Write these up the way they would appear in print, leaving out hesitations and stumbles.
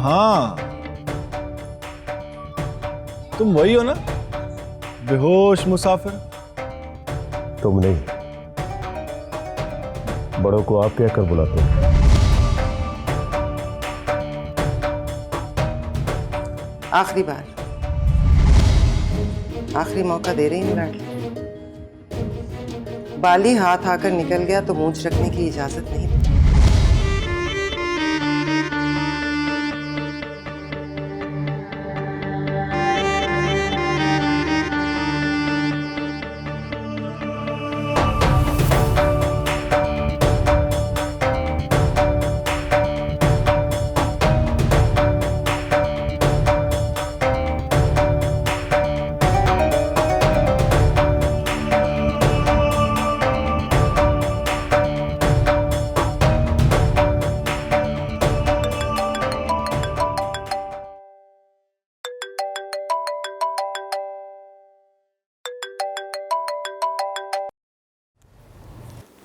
हाँ, तुम वही हो ना, बेहोश मुसाफिर? तुम नहीं, बड़ों को आप कहकर बुलाते हो। आखिरी बार, आखिरी मौका दे रही हूँ लाडली। बाली हाथ आकर निकल गया तो मूंछ रखने की इजाजत नहीं।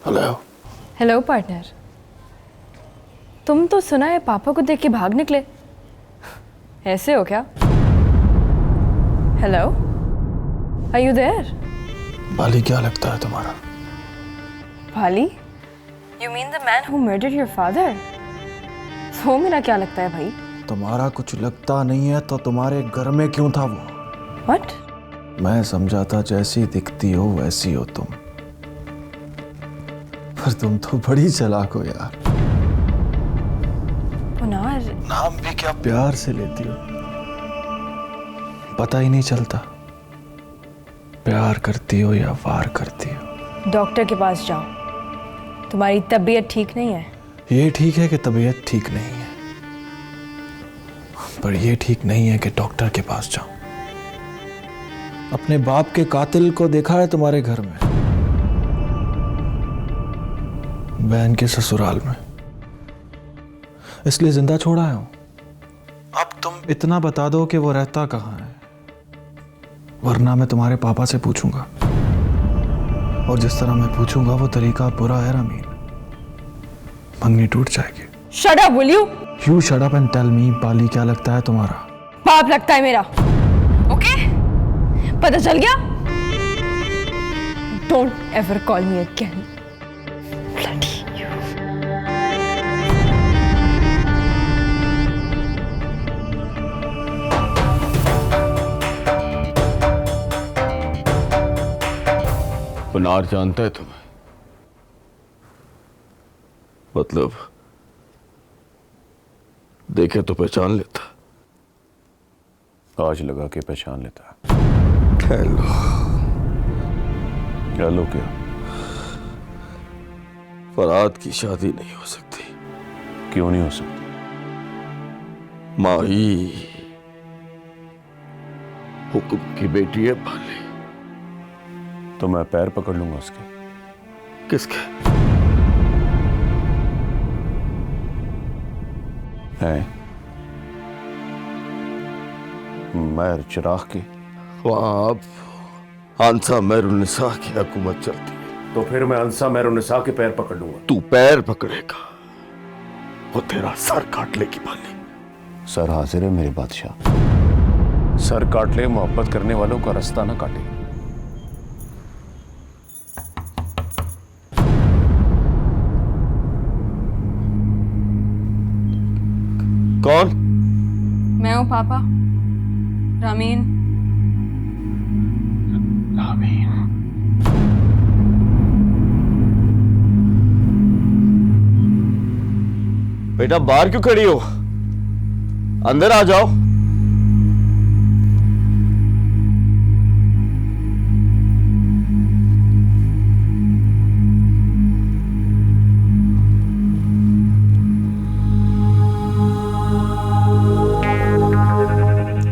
हेलो। हेलो पार्टनर, तुम तो सुना है पापा को देख के भाग निकले, ऐसे हो क्या? Hello, are you there? Bali क्या लगता है तुम्हारा? भाली? You mean the man who murdered your father? वो मेरा क्या लगता है भाई? तुम्हारा कुछ लगता नहीं है तो तुम्हारे घर में क्यों था वो? व्हाट? मैं समझा था जैसी दिखती हो वैसी हो तुम, पर तुम तो बड़ी चालाक हो यार। पुनार, नाम भी क्या प्यार से लेती हो, पता ही नहीं चलता प्यार करती हो या वार करती हो। डॉक्टर के पास जाओ, तुम्हारी तबीयत ठीक नहीं है। ये ठीक है कि तबीयत ठीक नहीं है, पर ये ठीक नहीं है कि डॉक्टर के पास जाओ। अपने बाप के कातिल को देखा है तुम्हारे घर में, बहन के ससुराल में, इसलिए जिंदा छोड़ा हूं। अब तुम इतना बता दो कि वो रहता कहां है, वरना मैं तुम्हारे पापा से पूछूंगा, और जिस तरह मैं पूछूंगा वो तरीका बुरा है रमीन, मंगनी टूट जाएगी। Shut up will you? You shut up and tell me, बाली क्या लगता है तुम्हारा? पाप लगता है मेरा। ओके? पता चल गया? Don't ever call me again. Bloody you. पुनार जानता है तुम्हें? मतलब देखे तो पहचान लेता, आज लगा के पहचान लेता। हेलो। हेलो क्या? फराद की शादी नहीं हो सकती। क्यों नहीं हो सकती? माही हुक्म की बेटी है बाली। तो मैं पैर पकड़ लूंगा उसके। किसके? है मैर चिराग की। वहां अब अंसा मैरुनिसा की हुकूमत चलती है। तो फिर मैं अंसा मैरुनिसा के पैर पकड़ लूंगा। तू पैर पकड़ेगा, वो तेरा सर काट लेगी बाली। सर हाजिर है मेरे बादशाह। सर काट ले, मोहब्बत करने वालों का रास्ता ना काटे। कौन? मैं हूँ पापा, रामीन। रामीन, बेटा बाहर क्यों खड़ी हो? अंदर आ जाओ।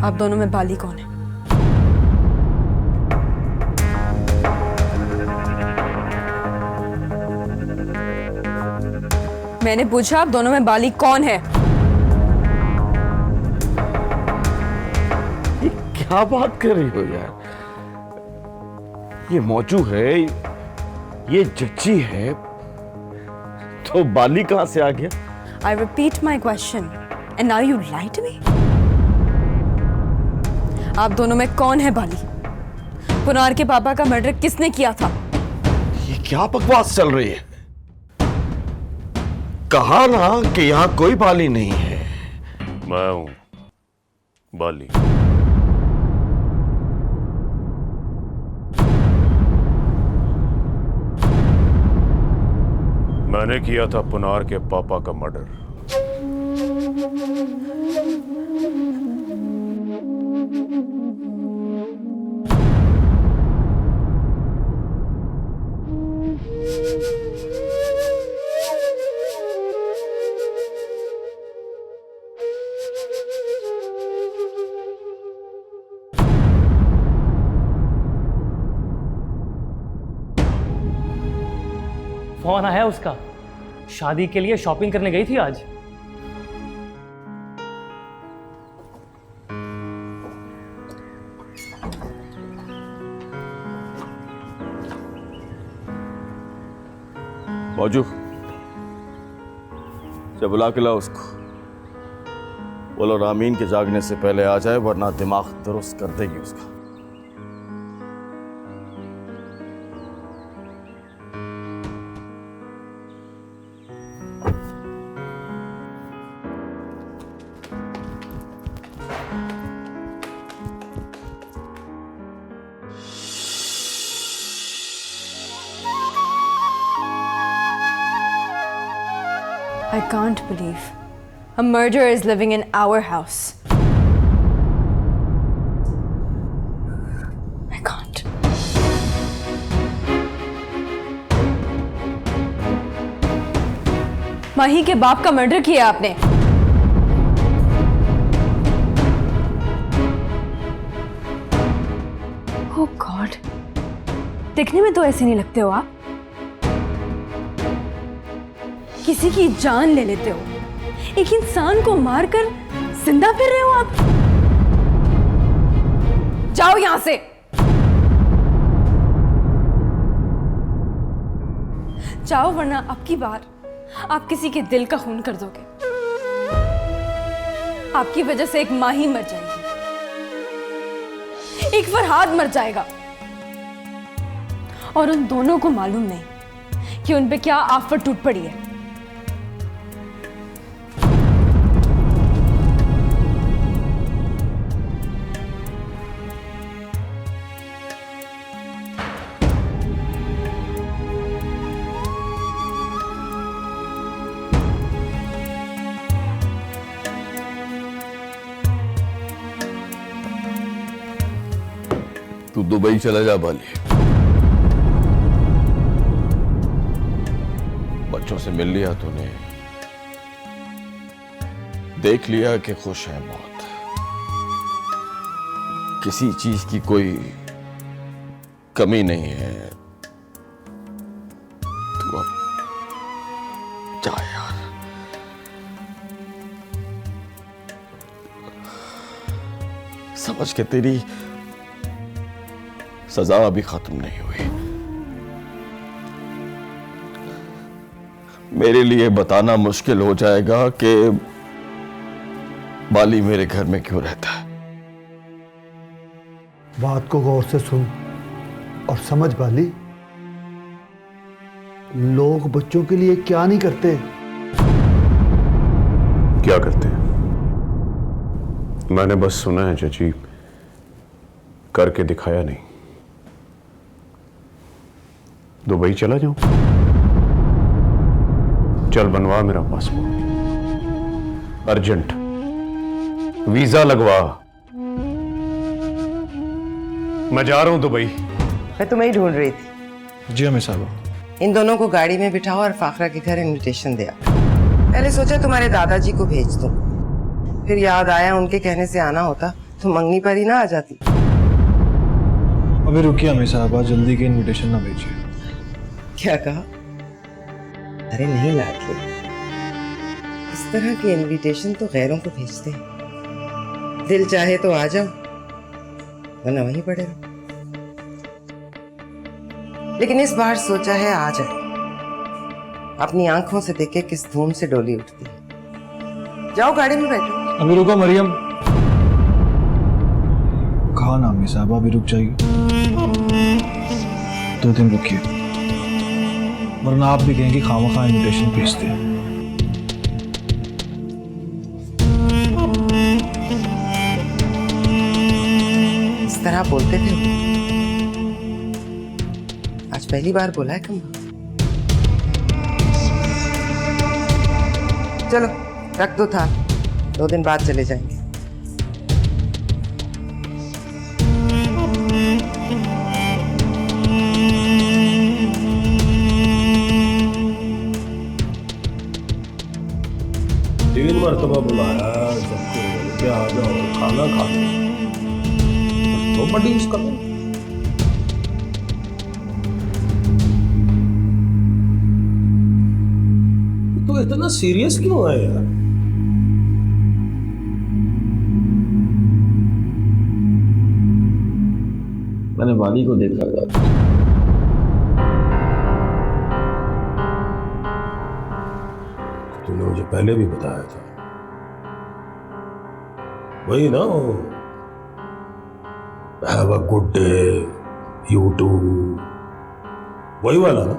आप दोनों में बाली कौन है? मैंने पूछा आप दोनों में बाली कौन है? ये क्या बात कर रही हो यार? ये मौजू है, ये जच्ची है, तो बाली कहां से आ गया? I repeat my question, And now you lie to me? आप दोनों में कौन है बाली? पुनार के पापा का मर्डर किसने किया था? ये क्या बकवास चल रही है? कहा ना कि यहां कोई बाली नहीं है। मैं हूं बाली। मैंने किया था पुनार के पापा का मर्डर। फोन आया उसका, शादी के लिए शॉपिंग करने गई थी आज। मौजू जब बुला के लाओ उसको। बोलो रामीन के जागने से पहले आ जाए, वरना दिमाग दुरुस्त कर देगी उसका। I can't believe a murderer is living in our house. I can't. माही के बाप का मर्डर किया आपने। Oh God, देखने में तो ऐसे नहीं लगते हो आप। किसी की जान ले लेते हो, एक इंसान को मारकर जिंदा फिर रहे हो आप। जाओ यहां से। जाओ, वरना अब की बार आप किसी के दिल का खून कर दोगे। आपकी वजह से एक माही मर जाएगी, एक फरहाद मर जाएगा, और उन दोनों को मालूम नहीं कि उन पे क्या आफत टूट पड़ी है। तू दुबई चला जा बाली। बच्चों से मिल लिया तूने, देख लिया कि खुश है बहुत। किसी चीज की कोई कमी नहीं है। तू अब जा यार। समझ के तेरी सजा अभी खत्म नहीं हुई। मेरे लिए बताना मुश्किल हो जाएगा कि बाली मेरे घर में क्यों रहता है। बात को गौर से सुन और समझ बाली। लोग बच्चों के लिए क्या नहीं करते। क्या करते हैं? मैंने बस सुना है चाची, करके दिखाया नहीं। दुबई चला जाऊं? चल बनवा मेरा पासपोर्ट, अर्जेंट वीजा लगवा। मैं जा रहा हूं दुबई। मैं तुम्हें ही ढूंढ रही थी। जी अम्मी साहब। इन दोनों को गाड़ी में बिठाओ और फाखरा के घर इनविटेशन दिया। पहले सोचा तुम्हारे दादाजी को भेज दूं, फिर याद आया उनके कहने से आना होता तो मंगनी पर ही ना आ जाती। अभी रुकिए अम्मी साहब, आज जल्दी की इनविटेशन ना भेजिए। क्या कहा? अरे नहीं लाडले, इस तरह की इनविटेशन तो गैरों को भेजते हैं। दिल चाहे तो आ जाओ, वरना वहीं पड़े रहो। लेकिन इस बार सोचा है आ जाए। अपनी आंखों से देखे किस धूम से डोली उठती है। जाओ गाड़ी में बैठो। अभी रुको मरियम। कहा ना अम्मी साहब, अभी रुक जाइए, 2 दिन रुकिए, वरना आप भी कहेंगे खामखा इन्विटेशन भेजते हैं। इस तरह बोलते थे वो। आज पहली बार बोला है कम। चलो रख दो थाल, 2 दिन बाद चले जाएंगे। तीन मरतबा बुलाया सबको कि आ जाओ खाना खा लो, तो बड़ी करो। तो इतना सीरियस क्यों है यार? मैंने वाली को देखा था। तूने मुझे पहले भी बताया था, वही ना, have a good day you too, वही वाला ना?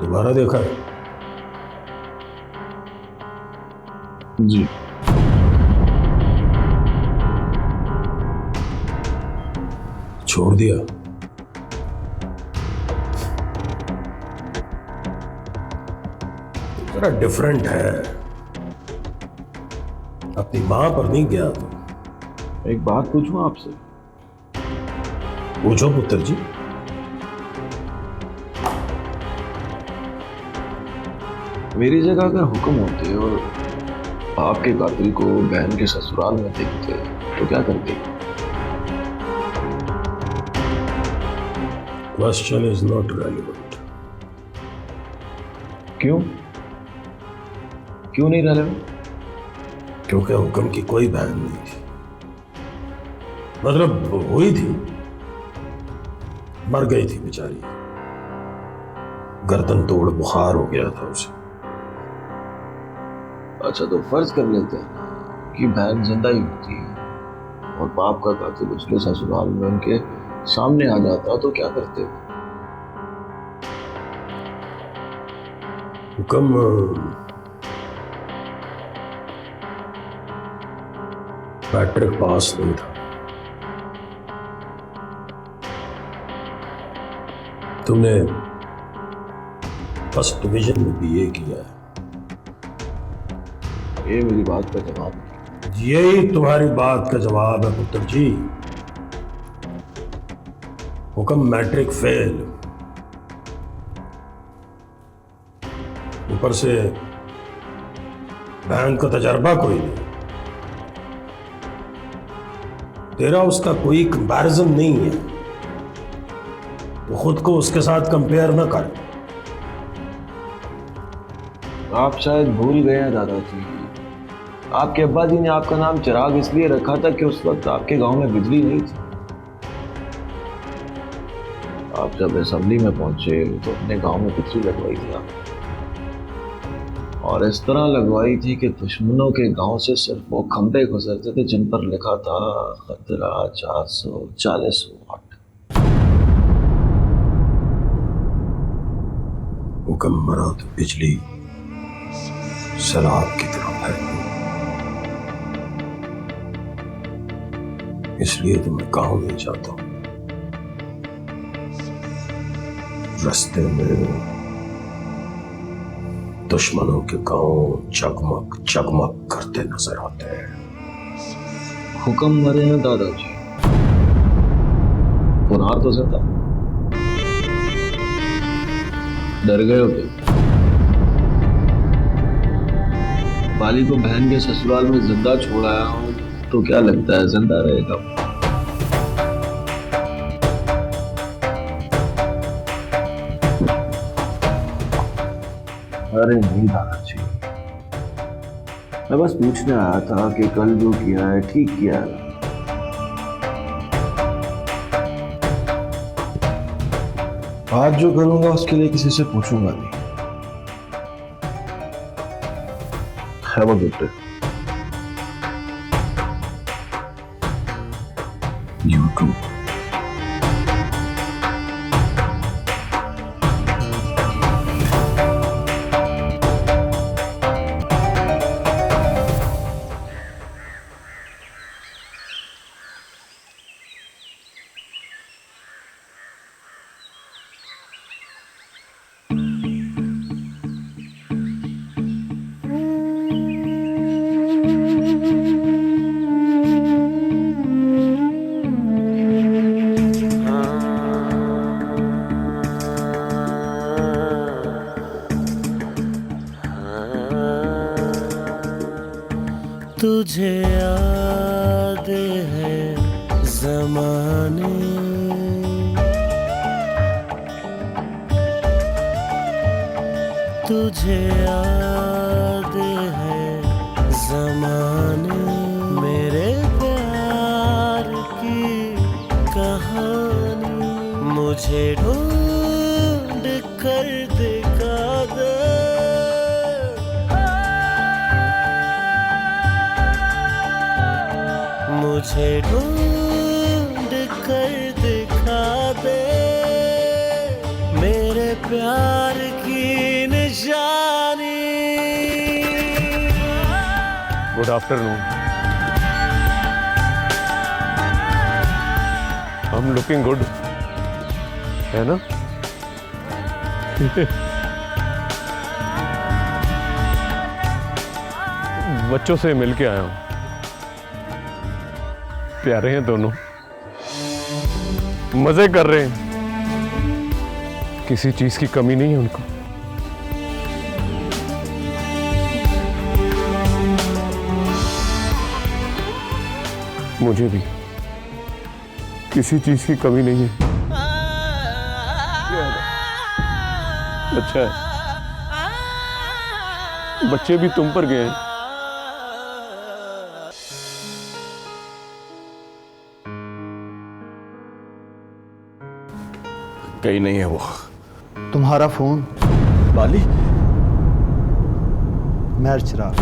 दोबारा देखा है? जी। छोड़ दिया? जरा डिफरेंट है, अपनी मां पर नहीं गया तो। एक बात पूछूं आपसे? पूछो पुत्र जी। मेरी जगह अगर हुक्म होते और आपके कातिल को बहन के ससुराल में देखते तो क्या करते? Question is not relevant. क्यों? क्यों नहीं रेलेवेंट? क्योंकि हुक्म की कोई बहन नहीं थी, मतलब हुई थी, मर गई थी बेचारी, गर्दन तोड़ बुखार हो गया था उसे। अच्छा, तो फर्ज कर लेते हैं कि बहन जिंदा ही होती है और बाप का कातिल उसके ससुराल में उनके सामने आ जाता, तो क्या करते? हुक्म मैट्रिक पास नहीं था, तुमने फर्स्ट डिवीजन में बीए किया है। ये मेरी बात का जवाब नहीं। यही तुम्हारी बात का जवाब है पुत्र जी। हुक्म मैट्रिक फेल, ऊपर से बैंक का तजर्बा कोई नहीं, तेरा उसका कोई कंपैरिजन नहीं है, तो खुद को उसके साथ कंपेयर ना कर। आप शायद भूल गए हैं दादाजी, आपके अब्बा जी ने आपका नाम चिराग इसलिए रखा था कि उस वक्त आपके गांव में बिजली नहीं थी। आप जब असेंबली में पहुंचे तो अपने गांव में बिजली लगवाई थी आप, और इस तरह लगवाई थी कि दुश्मनों के गांव से सिर्फ वो खंबे गुजरते थे जिन पर लिखा था खतरा 440 वाट। हुक्म मरा तो बिजली सैलाब की तरफ है, इसलिए तो मैं गांव नहीं जाता हूं। रास्ते में दुश्मनों के गांव चकमक चकमक करते नजर आते हैं। हुक्म मरे हैं दादाजी, पुनार तो जिंदा। डर गए होते? बाली को बहन के ससुराल में जिंदा छोड़ाया हूं, तो क्या लगता है जिंदा रहेगा? अरे नहीं दादाजी, मैं बस पूछने आया था कि कल जो किया है ठीक किया है। आज जो करूंगा उसके लिए किसी से पूछूंगा नहीं। Have a good day. You too. तुझे याद है ज़माने, तुझे याद है ज़माने, मेरे प्यार की कहानी मुझे ढूंढ कर दिखा दे। मुझे ढूंढ कर दिखा दे मेरे प्यार की निशानी। Good afternoon. I am looking good, है ना? बच्चों से मिल के आया हूं। प्यारे हैं दोनों, मजे कर रहे हैं, किसी चीज की कमी नहीं है उनको। मुझे भी किसी चीज की कमी नहीं है। अच्छा है, बच्चे भी तुम पर गए हैं। कहीं नहीं है वो। तुम्हारा फोन बाली? मेहर चिराग।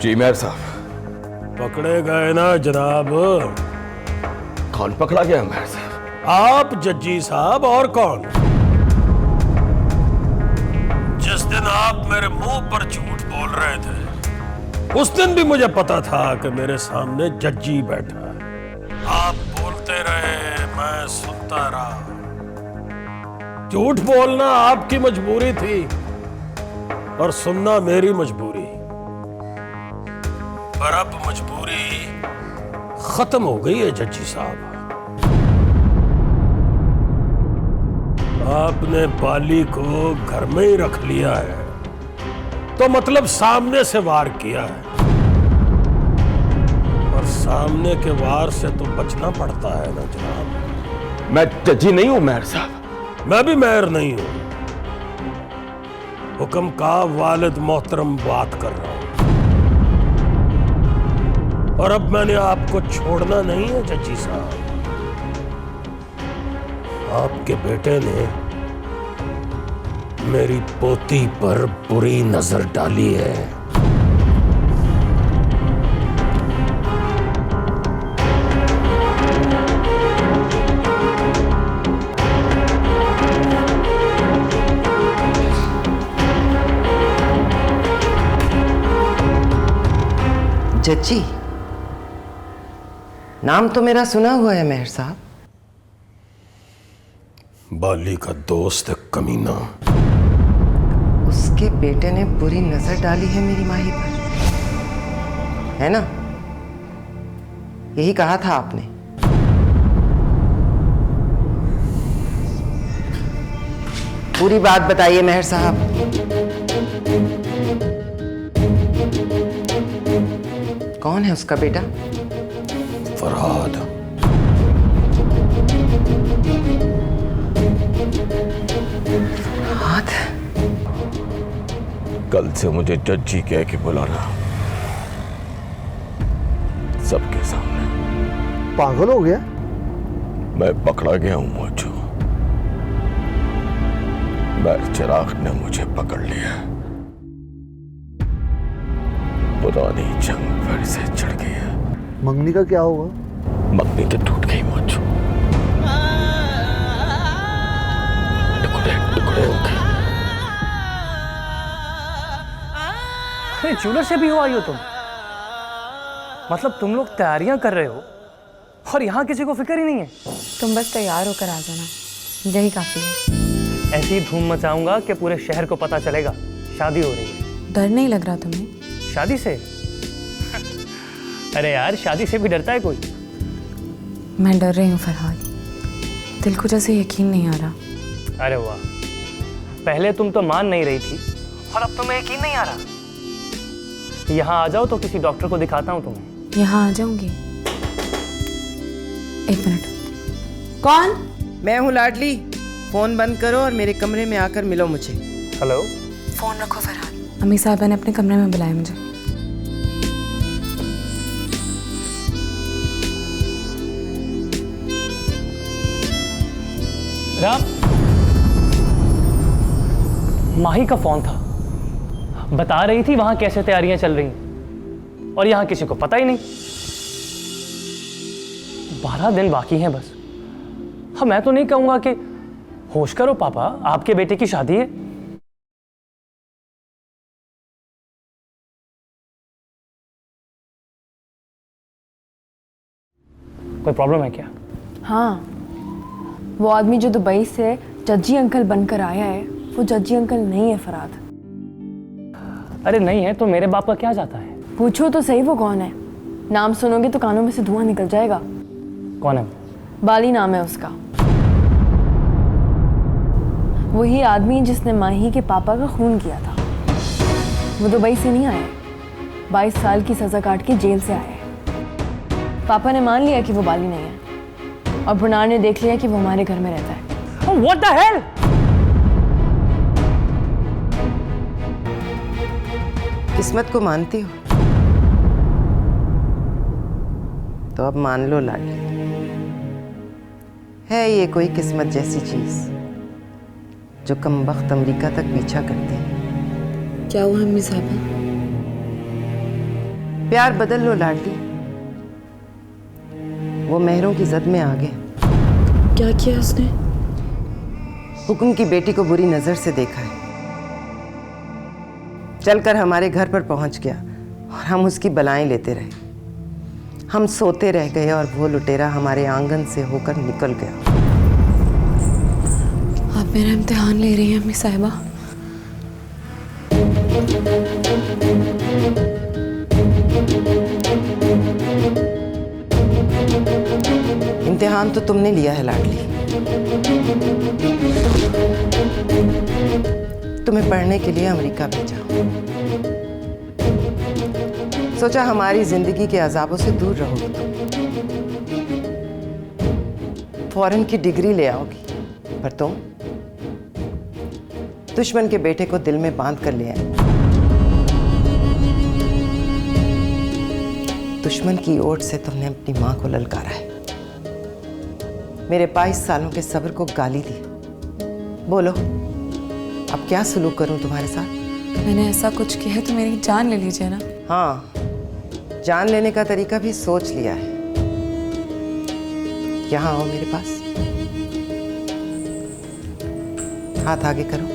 जी मेहर साहब। पकड़े गए ना जनाब? कौन पकड़ा गया मेहर साहब? आप, जज्जी साहब, और कौन? जिस दिन आप मेरे मुंह पर झूठ बोल रहे थे उस दिन भी मुझे पता था कि मेरे सामने जज्जी बैठा है। आप बोलते रहे, मैं सुनता रहा। झूठ बोलना आपकी मजबूरी थी और सुनना मेरी मजबूरी। पर अब मजबूरी खत्म हो गई है जज्जी साहब। आपने बाली को घर में ही रख लिया है तो मतलब सामने से वार किया है, और सामने के वार से तो बचना पड़ता है ना जनाब। मैं जज्जी नहीं हूं मेहर साहब। मैं भी मेहर नहीं हूं। हुक्म का वालिद मोहतरम बात कर रहा हूं। और अब मैंने आपको छोड़ना नहीं है जज्जी साहब। आपके बेटे ने मेरी पोती पर बुरी नजर डाली है। जज्जी, नाम तो मेरा सुना हुआ है मेहर साहब। बाली का दोस्त कमीना। उसके बेटे ने बुरी नजर डाली है मेरी माही पर, है ना? यही कहा था आपने। पूरी बात बताइए मेहर साहब। कौन है उसका बेटा? फरहाद। फरहाद? कल से मुझे जज्जी कह के बुलाना, सबके सामने। पागल हो गया? मैं पकड़ा गया हूं मोचू। मैं चिराग ने मुझे पकड़ लिया। पुरानी जंग फिर से चढ़ गई है। मंगनी का क्या हुआ? मंगनी तो टूट गई मोचू, टुकड़े टुकड़े हो गए। अरे ज्वेलर से भी हो आई हो तुम? मतलब तुम लोग तैयारियां कर रहे हो और यहाँ किसी को फिक्र ही नहीं है? तुम बस तैयार होकर आ जाना, यही काफी है। ऐसी धूम मचाऊंगा कि पूरे शहर को पता चलेगा शादी हो रही है। डर नहीं लग रहा तुम्हें? शादी से? अरे यार, शादी से भी डरता है कोई? मैं डर रही हूँ फरहाद, दिल को जैसे यकीन नहीं आ रहा। अरे वाह, पहले तुम तो मान नहीं रही थी और अब तुम्हें यकीन नहीं आ रहा। यहाँ आ जाओ तो किसी डॉक्टर को दिखाता हूँ तुम्हें। यहाँ आ जाऊंगी? एक मिनट। कौन? मैं हूँ लाडली। फोन बंद करो और मेरे कमरे में आकर मिलो मुझे। हेलो। फोन रखो फरहाद, अम्मी साहबा ने अपने कमरे में बुलाया मुझे। राम, माही का फोन था, बता रही थी वहां कैसे तैयारियां चल रही और यहां किसी को पता ही नहीं। 12 दिन बाकी हैं बस। हाँ, मैं तो नहीं कहूंगा कि होश करो पापा, आपके बेटे की शादी है। कोई प्रॉब्लम है क्या? हाँ, वो आदमी जो दुबई से जज्जी अंकल बनकर आया है, वो जज्जी अंकल नहीं है फरहाद। अरे नहीं है तो मेरे बाप का क्या जाता है? पूछो तो सही वो कौन है। नाम सुनोगे तो कानों में से धुआं निकल जाएगा। कौन है? बाली नाम है उसका। वही आदमी जिसने माही के पापा का खून किया था। वो दुबई से नहीं आया, 22 साल की सजा काट के जेल से आया है। पापा ने मान लिया कि वो बाली नहीं है और भुनार ने देख लिया कि वो हमारे घर में रहता है। Oh, what the hell? किस्मत को मानती हो तो अब मान लो लाडली, है ये कोई किस्मत जैसी चीज जो कमबख्त अमेरिका तक पीछा करती है। क्या हुआ अम्मी साहबा? प्यार बदल लो लाडली, वो मेहरों की जद में आ गया। क्या किया उसने? हुक्म की बेटी को बुरी नजर से देखा है, चलकर हमारे घर पर पहुंच गया और हम उसकी बलाएं लेते रहे। हम सोते रह गए और वो लुटेरा हमारे आंगन से होकर निकल गया। आप मेरा इम्तिहान ले रही हैं अम्मी साहिबा? इम्तिहान तो तुमने लिया है लाडली। तुम्हें पढ़ने के लिए अमेरिका भेजा, सोचा हमारी जिंदगी के अजाबों से दूर रहोगी तुम, फॉरेन की डिग्री ले आओगी, पर तुम दुश्मन के बेटे को दिल में बांध कर ले आए। दुश्मन की ओट से तुमने अपनी मां को ललकारा है, मेरे 22 सालों के सब्र को गाली दी। बोलो अब क्या सलूक करूं तुम्हारे साथ? मैंने ऐसा कुछ किया है तो मेरी जान ले लीजिए ना। हाँ, जान लेने का तरीका भी सोच लिया है। यहाँ आओ मेरे पास, हाथ आगे करो।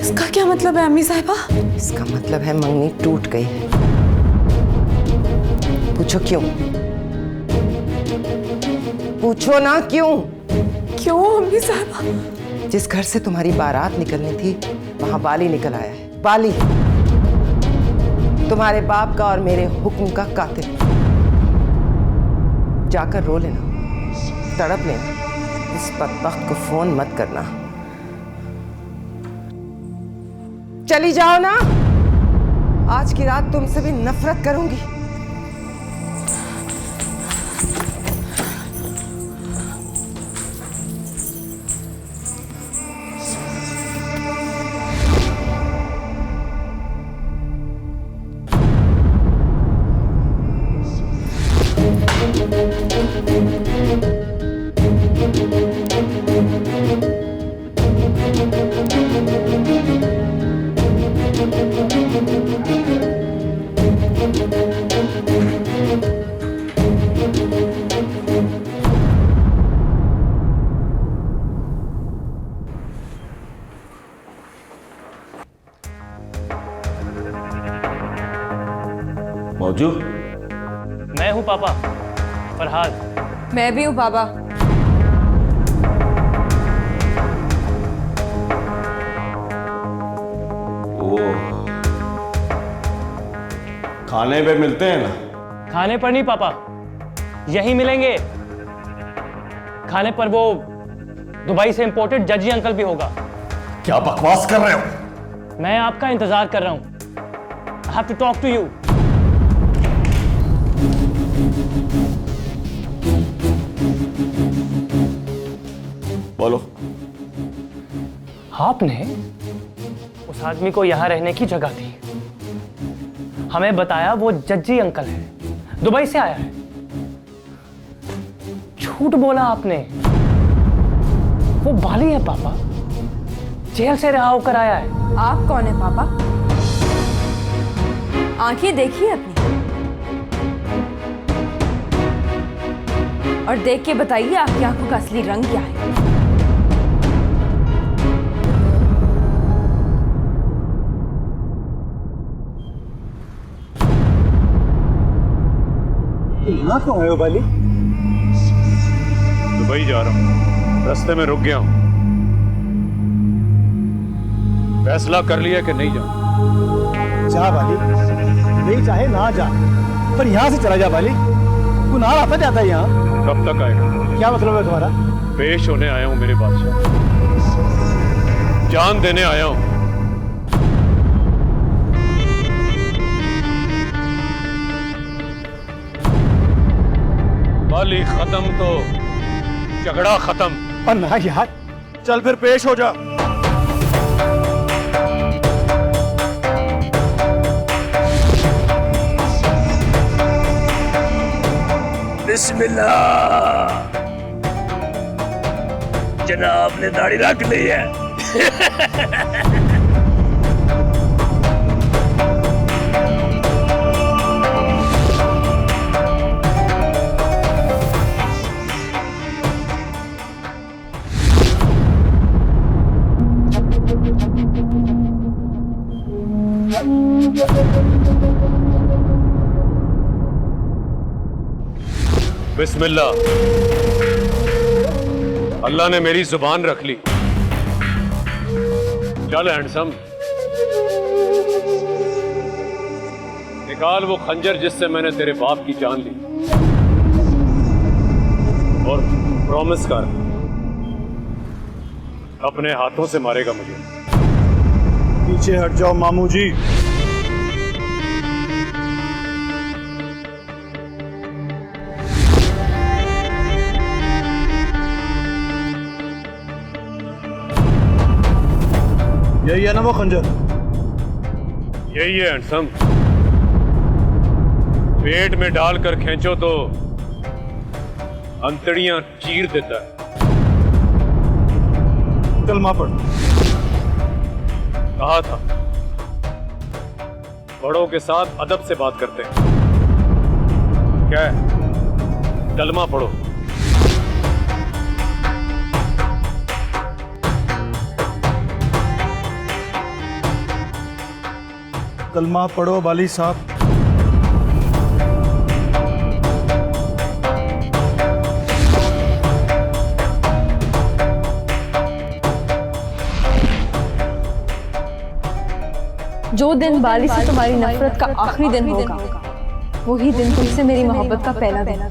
इसका क्या मतलब है अम्मी साहिबा? इसका मतलब है मंगनी टूट गई है। पूछो क्यों? पूछो ना क्यों? क्यों अम्मी साहिबा? जिस घर से तुम्हारी बारात निकलनी थी वहां बाली निकल आया है। बाली तुम्हारे बाप का और मेरे हुक्म का कातिल। जाकर रो लेना, तड़प लेना, इस बदबख्त को फोन मत करना। चली जाओ ना, आज की रात तुमसे भी नफरत करूंगी। मौजू, मैं हूँ पापा, फरहाद। मैं भी हूँ पापा। वो खाने पे मिलते हैं ना? खाने पर नहीं पापा, यहीं मिलेंगे। खाने पर वो दुबई से इंपोर्टेड जजी अंकल भी होगा। क्या बकवास कर रहे हो? मैं आपका इंतजार कर रहा हूँ। I have to talk to you. बोलो। आपने उस आदमी को यहां रहने की जगह दी, हमें बताया वो जज्जी अंकल है, दुबई से आया है। झूठ बोला आपने। वो बाली है पापा, जेल से रिहा होकर आया है। आप कौन है पापा? आंखें देखिए अपनी और देख के बताइए आपकी आंखों का असली रंग क्या है। यहाँ क्यों आए हो बाली? दुबई जा रहा हूँ, रास्ते में रुक गया हूँ। फैसला कर लिया कि नहीं जाऊँ। जा बाली, नहीं चाहे ना जा, पर यहाँ से चला जा बाली। तू ना आता जाता है यहाँ। कब तक आएगा? क्या मतलब है तुम्हारा? पेश होने आया हूँ मेरे बादशाह, जान देने आया हूँ। बाली खत्म तो झगड़ा खत्म। और ना यार, चल फिर पेश हो जा। बिस्मिल्लाह। जनाब ने दाढ़ी रख ली है। बिस्मिल्लाह। अल्लाह ने मेरी जुबान रख ली। चल हैंडसम, निकाल वो खंजर जिससे मैंने तेरे बाप की जान ली, और प्रॉमिस कर अपने हाथों से मारेगा मुझे। पीछे हट जाओ मामू जी। यही है ना वो खंजर? यही है हैंडसम। पेट में डालकर खींचो तो अंतड़ियां चीर देता है। कलमा पढ़। कहा था बड़ों के साथ अदब से बात करते हैं। क्या है? कलमा पढ़ो। कलमा पढ़ो बाली साहब। जो दिन बाली से तुम्हारी नफरत का आखिरी दिन होगा, वही दिन तुमसे मेरी मोहब्बत का पहला दिन है।